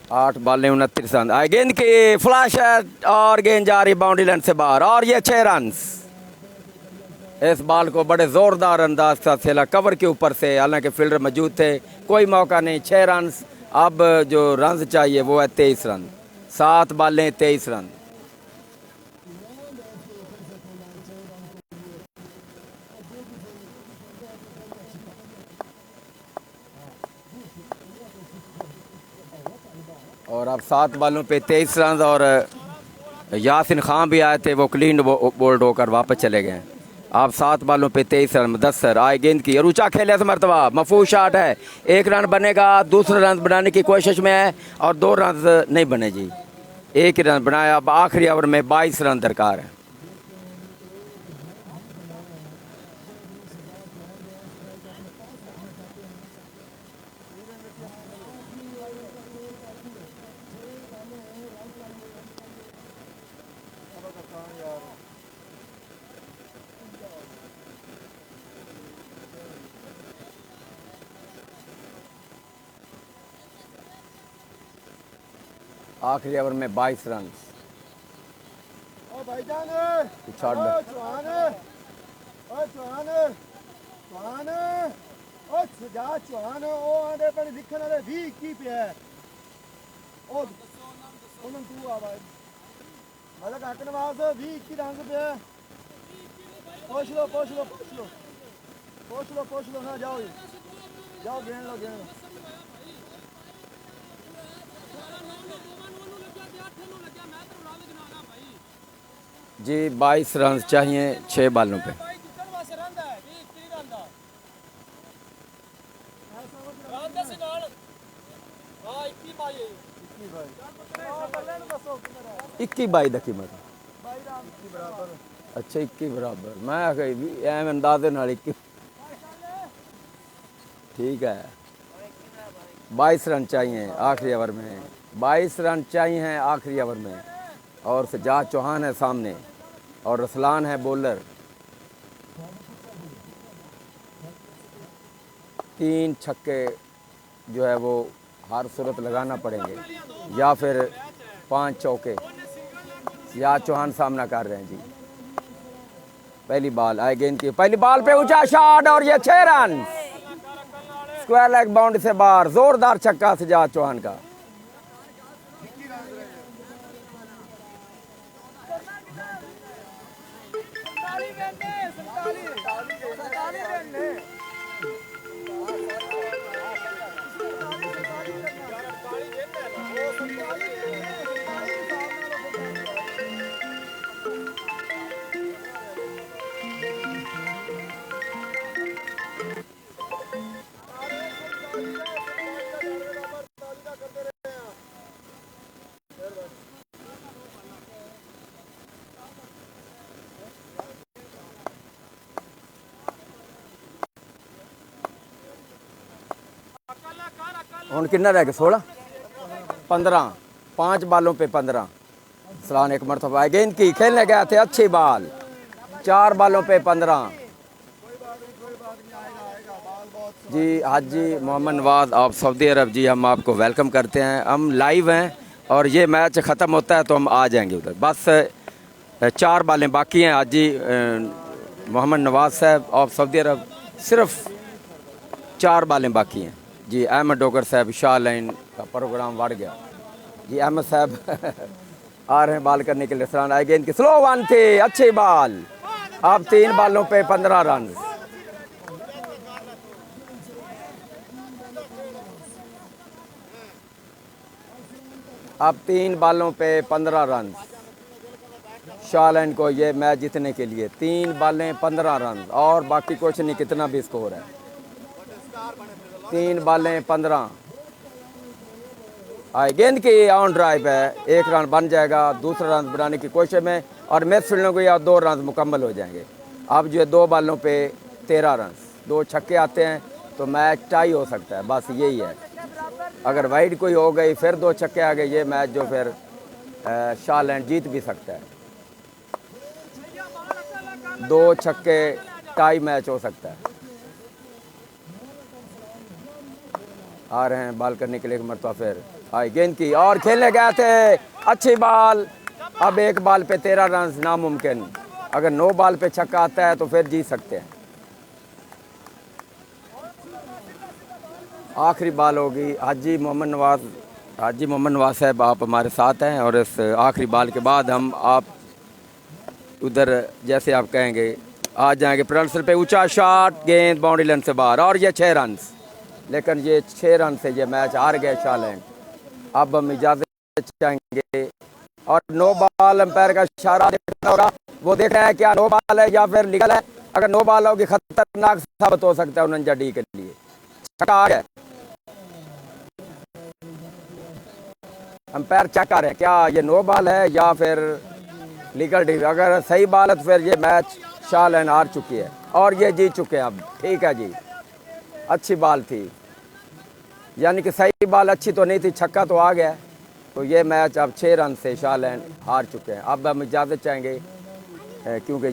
8 बॉलें 29 run. गेंद की flash है और गेंद जा रही बाउंड्री लाइन से बाहर और ये 6 रन। इस बॉल को बड़े ज़ोरदार अंदाज से खेला कवर के ऊपर से, हालांकि फील्डर मौजूद थे, कोई मौका नहीं। 6 रन। अब जो रन चाहिए वो है 23 रन। 7 बॉलें 23 रन। और अब 7 बॉलों पे 23 रन और यासिन खान भी आए थे, वो क्लीन बोल्ड होकर वापस चले गए। अब 7 बॉलों पे 23 रन। मुदस्सर आए गेंद की, रुचा खेले इस मरतबा, महफूज शॉट है, 1 रन बनेगा, दूसरा रन बनाने की कोशिश में है और 2 रन नहीं बने जी, 1 रन बनाया। अब आखिरी ओवर में 22 रन दरकार है। आखिरी ओवर में 22 रन। जी 22 रन चाहिए 6 बॉलों पे। इक्की बाई दा कीमत अच्छा 21 बराबर, मैं एम अंदाजे नाल 21 ठीक है। 22 रन चाहिए आखिरी ओवर में, 22 रन चाहिए हैं आखिरी ओवर में। और सजाद चौहान है सामने और रसलान है बॉलर। 3 छक्के जो है वो हर सूरत लगाना पड़ेंगे या फिर 5 चौके। सजाद चौहान सामना कर रहे हैं जी। पहली बॉल आए गेंद की, पहली बॉल पे ऊंचा शॉट और ये 6 रन, स्क्वायर लेग बाउंड्री से बाहर, जोरदार छक्का सजाद चौहान का। ਹੁਣ कितना रह गया 16 15, 5 बॉलों पे 15। सलान एक मरतबा गेंद की खेलने गए थे, अच्छी बॉल, 4 बॉलों पे 15। जी हाजी मोहम्मद नवाज ऑफ सऊदी अरब जी, हम आपको वेलकम करते हैं। हम लाइव हैं और ये मैच ख़त्म होता है तो हम आ जाएंगे उधर। बस 4 बॉलें बाकी हैं। हाजी मोहम्मद नवाज साहब ऑफ सऊदी अरब, सिर्फ 4 बॉलें बाकी हैं जी। अहमद डोगर साहब, शाह लाइन का प्रोग्राम बढ़ गया जी। अहमद साहब आ रहे हैं बॉल करने के लिए। सलान आए गेंद की, स्लो वन थी, अच्छी बॉल। अब 3 बॉलों पे 15 रन। अब 3 बॉलों पे 15 रन शाह लाइन को ये मैच जीतने के लिए। 3 बॉलें 15 रन और बाकी कुछ नहीं, कितना भी स्कोर है। 3 बॉलें 15। आए गेंद की ऑन ड्राइव है, 1 रन बन जाएगा, दूसरा रन बनाने की कोशिश में और मैच फील्डों को या 2 रन मुकम्मल हो जाएंगे। अब जो है 2 बॉलों पे 13 रन, 2 छक्के आते हैं तो मैच टाई हो सकता है, बस यही है। अगर वाइड कोई हो गई फिर 2 छक्के आ गए, ये मैच जो फिर शाह लैंड जीत भी सकता है। 2 छक्के टाई मैच हो सकता है। आ रहे हैं बॉल करने के लिए एक मरतबा फिर आई गेंद की और खेलने गए थे, अच्छी बॉल। अब एक बॉल पे 13 रन नामुमकिन। अगर 9 बॉल पे छक्का आता है तो फिर जीत सकते हैं। आखिरी बॉल होगी। हाजी मोहम्मद नवाज साहब आप हमारे साथ हैं और इस आखिरी बॉल के बाद हम आप उधर जैसे आप कहेंगे आ जाएंगे। प्रिंसिपल पे ऊंचा शॉट, गेंद बाउंड्री लाइन से बाहर और ये 6 रन। लेकिन ये 6 रन से ये मैच हार गए शाहलैंड। अब हम इजाज़त चाहेंगे और नो बॉल अंपायर का इशारा देखना होगा। वो देख रहे हैं क्या नो बॉल है या फिर लीगल है। अगर नो बॉल होगी खतरनाक साबित हो सकता है 49 डी के लिए। छक्का आ गया। अंपायर चेक कर रहे हैं क्या ये नो बॉल है या फिर लीगल डी। अगर सही बॉल है तो फिर ये मैच शाहलैंड हार चुकी है और ये जीत चुके हैं। अब ठीक है जी, अच्छी बॉल थी, यानी कि सही बॉल अच्छी तो नहीं थी, छक्का तो आ गया। तो ये मैच अब 6 रन से शाहलैंड हार चुके हैं। अब हम इजाज़त चाहेंगे क्योंकि ये